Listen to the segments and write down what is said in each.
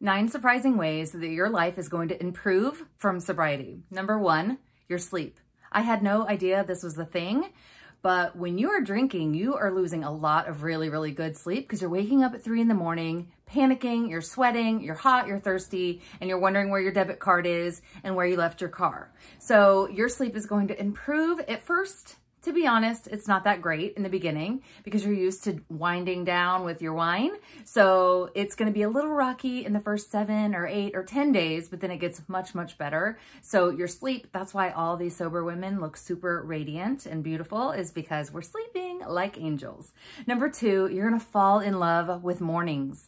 9 surprising ways that your life is going to improve from sobriety. Number 1, your sleep. I had no idea this was a thing, but when you are drinking, you are losing a lot of really, really good sleep because you're waking up at 3 in the morning, panicking, you're sweating, you're hot, you're thirsty, and you're wondering where your debit card is and where you left your car. So your sleep is going to improve at first. To be honest, it's not that great in the beginning because you're used to winding down with your wine. So it's going to be a little rocky in the first 7 or 8 or 10 days, but then it gets much, much better. So your sleep, that's why all these sober women look super radiant and beautiful, is because we're sleeping like angels. Number 2, you're going to fall in love with mornings.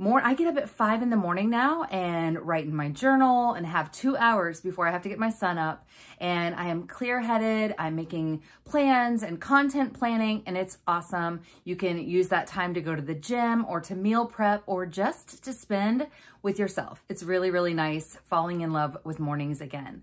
I get up at 5 in the morning now and write in my journal and have 2 hours before I have to get my son up. And I am clear-headed. I'm making plans and content planning, and it's awesome. You can use that time to go to the gym or to meal prep or just to spend with yourself. It's really, really nice falling in love with mornings again,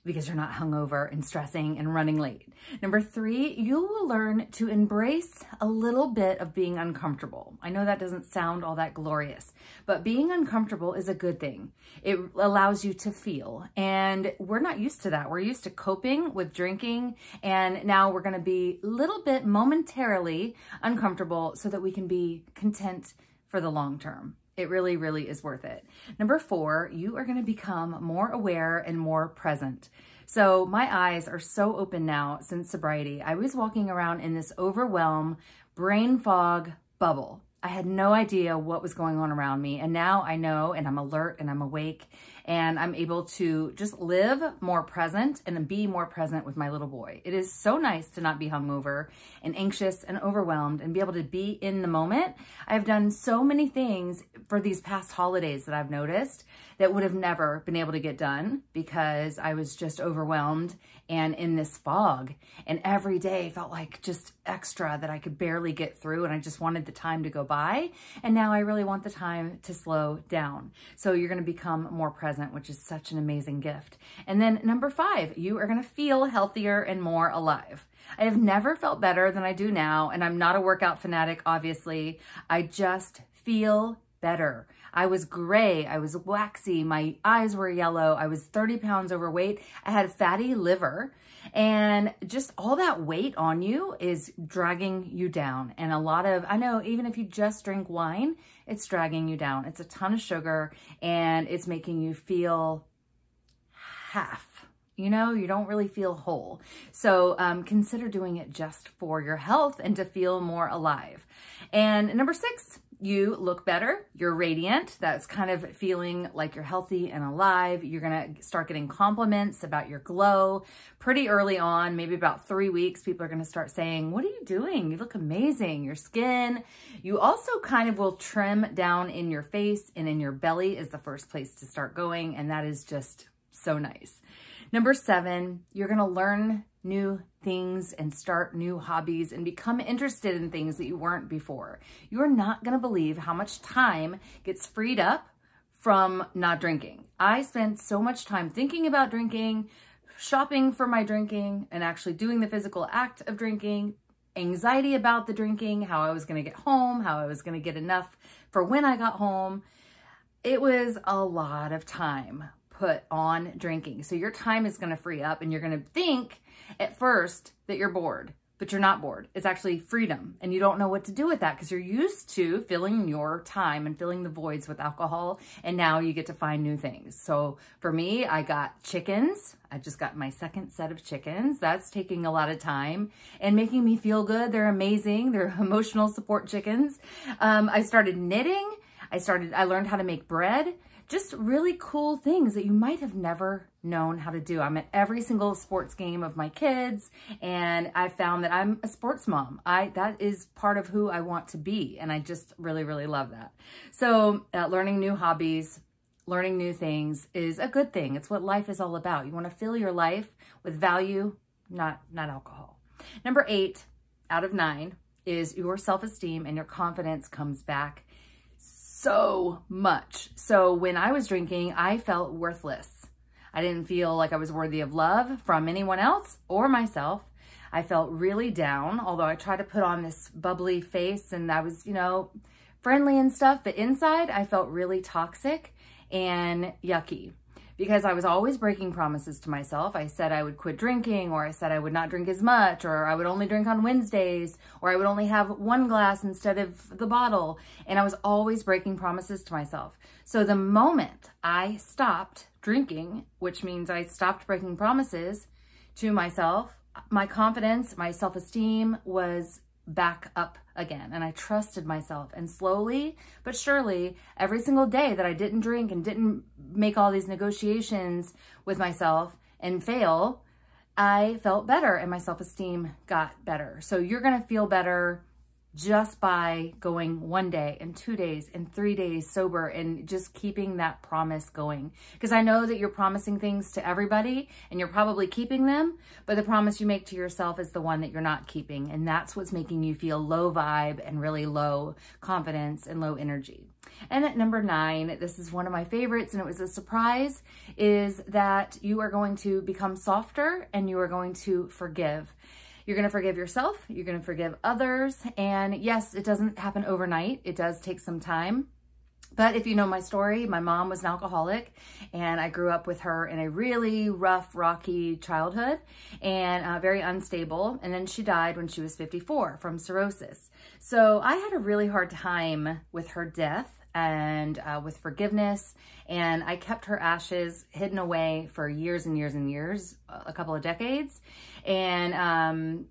because you're not hungover and stressing and running late. Number 3, you will learn to embrace a little bit of being uncomfortable. I know that doesn't sound all that glorious, but being uncomfortable is a good thing. It allows you to feel, and we're not used to that. We're used to coping with drinking, and now we're gonna be a little bit momentarily uncomfortable so that we can be content for the long term. It really, really is worth it. Number 4, you are going to become more aware and more present. So my eyes are so open now since sobriety. I was walking around in this overwhelm, brain fog bubble. I had no idea what was going on around me. And now I know, and I'm alert and I'm awake, and I'm able to just live more present and be more present with my little boy. It is so nice to not be hungover and anxious and overwhelmed and be able to be in the moment. I've done so many things for these past holidays that I've noticed that would have never been able to get done because I was just overwhelmed and in this fog. And every day felt like just extra that I could barely get through, and I just wanted the time to go by. And now I really want the time to slow down. So you're going to become more present, which is such an amazing gift. And then number 5, you are going to feel healthier and more alive. I have never felt better than I do now, and I'm not a workout fanatic, obviously. I just feel better. I was gray, I was waxy, my eyes were yellow, I was 30 pounds overweight, I had fatty liver, and just all that weight on you is dragging you down. And I know even if you just drink wine, it's dragging you down. It's a ton of sugar, and it's making you feel half. You know, you don't really feel whole. So consider doing it just for your health and to feel more alive. And number 6, you look better, you're radiant. That's kind of feeling like you're healthy and alive. You're gonna start getting compliments about your glow pretty early on, maybe about 3 weeks. People are gonna start saying, what are you doing? You look amazing, your skin. You also kind of will trim down in your face, and in your belly is the first place to start going, and that is just so nice. Number 7, you're gonna learn new things and start new hobbies and become interested in things that you weren't before. You're not gonna believe how much time gets freed up from not drinking. I spent so much time thinking about drinking, shopping for my drinking, and actually doing the physical act of drinking, anxiety about the drinking, how I was gonna get home, how I was gonna get enough for when I got home. It was a lot of time put on drinking. So your time is going to free up, and you're going to think at first that you're bored, but you're not bored. It's actually freedom, and you don't know what to do with that because you're used to filling your time and filling the voids with alcohol, and now you get to find new things. So for me, I got chickens. I just got my second set of chickens. That's taking a lot of time and making me feel good. They're amazing. They're emotional support chickens. I started knitting. I learned how to make bread. Just really cool things that you might have never known how to do. I'm at every single sports game of my kids, and I found that I'm a sports mom. That is part of who I want to be, and I just really, really love that. So learning new hobbies, learning new things is a good thing. It's what life is all about. You want to fill your life with value, not alcohol. Number 8 out of 9 is your self-esteem and your confidence comes back so much. So when I was drinking, I felt worthless. I didn't feel like I was worthy of love from anyone else or myself. I felt really down, although I tried to put on this bubbly face, and I was, friendly and stuff, but inside I felt really toxic and yucky because I was always breaking promises to myself. I said I would quit drinking, or I said I would not drink as much, or I would only drink on Wednesdays, or I would only have one glass instead of the bottle. And I was always breaking promises to myself. So the moment I stopped drinking, which means I stopped breaking promises to myself, my confidence, my self-esteem was back up again. And I trusted myself. And slowly but surely, every single day that I didn't drink and didn't make all these negotiations with myself and fail, I felt better and my self-esteem got better. So you're going to feel better just by going 1 day and 2 days and 3 days sober and just keeping that promise going. Because I know that you're promising things to everybody and you're probably keeping them, but the promise you make to yourself is the one that you're not keeping. And that's what's making you feel low vibe and really low confidence and low energy. And at number 9, this is one of my favorites and it was a surprise, is that you are going to become softer and you are going to forgive. You're going to forgive yourself. You're going to forgive others. And yes, it doesn't happen overnight. It does take some time. But if you know my story, my mom was an alcoholic and I grew up with her in a really rough, rocky childhood and very unstable. And then she died when she was 54 from cirrhosis. So I had a really hard time with her death and with forgiveness. And I kept her ashes hidden away for years and years and years, a couple of decades. And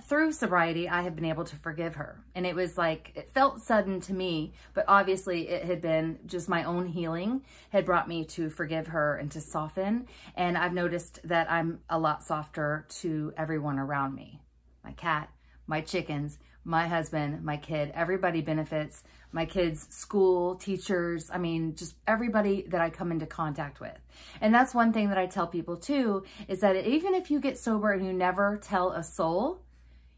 through sobriety, I have been able to forgive her. And it was like, it felt sudden to me, but obviously it had been just my own healing had brought me to forgive her and to soften. And I've noticed that I'm a lot softer to everyone around me. My cat, my chickens, my husband, my kid, everybody benefits. My kids' school, teachers, I mean, just everybody that I come into contact with. And that's one thing that I tell people too, is that even if you get sober and you never tell a soul,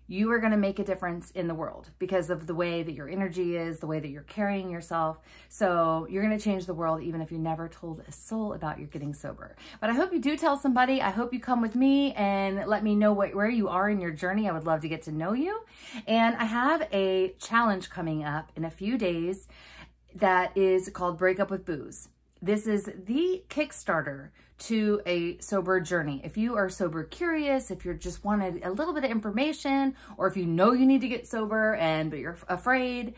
you are going to make a difference in the world because of the way that your energy is, the way that you're carrying yourself. So you're going to change the world even if you never told a soul about your getting sober. But I hope you do tell somebody. I hope you come with me and let me know where you are in your journey. I would love to get to know you. And I have a challenge coming up in a few days that is called Break Up with Booze. This is the Kickstarter to a sober journey. If you are sober curious, if you just wanted a little bit of information, or if you know you need to get sober but you're afraid,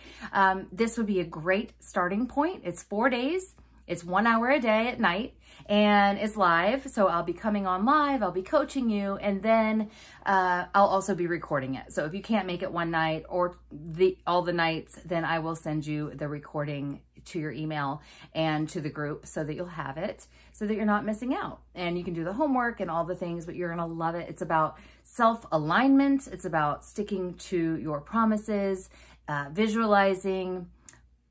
this would be a great starting point. It's 4 days. It's 1 hour a day at night and it's live. So I'll be coming on live, I'll be coaching you, and then I'll also be recording it. So if you can't make it one night or all the nights, then I will send you the recording to your email and to the group so that you'll have it, so that you're not missing out. And you can do the homework and all the things, but you're gonna love it. It's about self-alignment. It's about sticking to your promises, visualizing,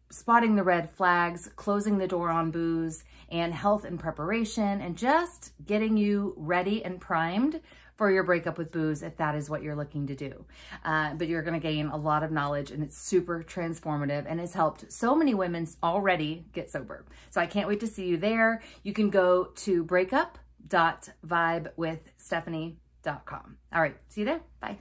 spotting the red flags, closing the door on booze, and health and preparation, and just getting you ready and primed for your breakup with booze if that is what you're looking to do. But you're going to gain a lot of knowledge and it's super transformative and has helped so many women already get sober. So I can't wait to see you there. You can go to breakup.vibewithstephanie.com. All right, see you there. Bye.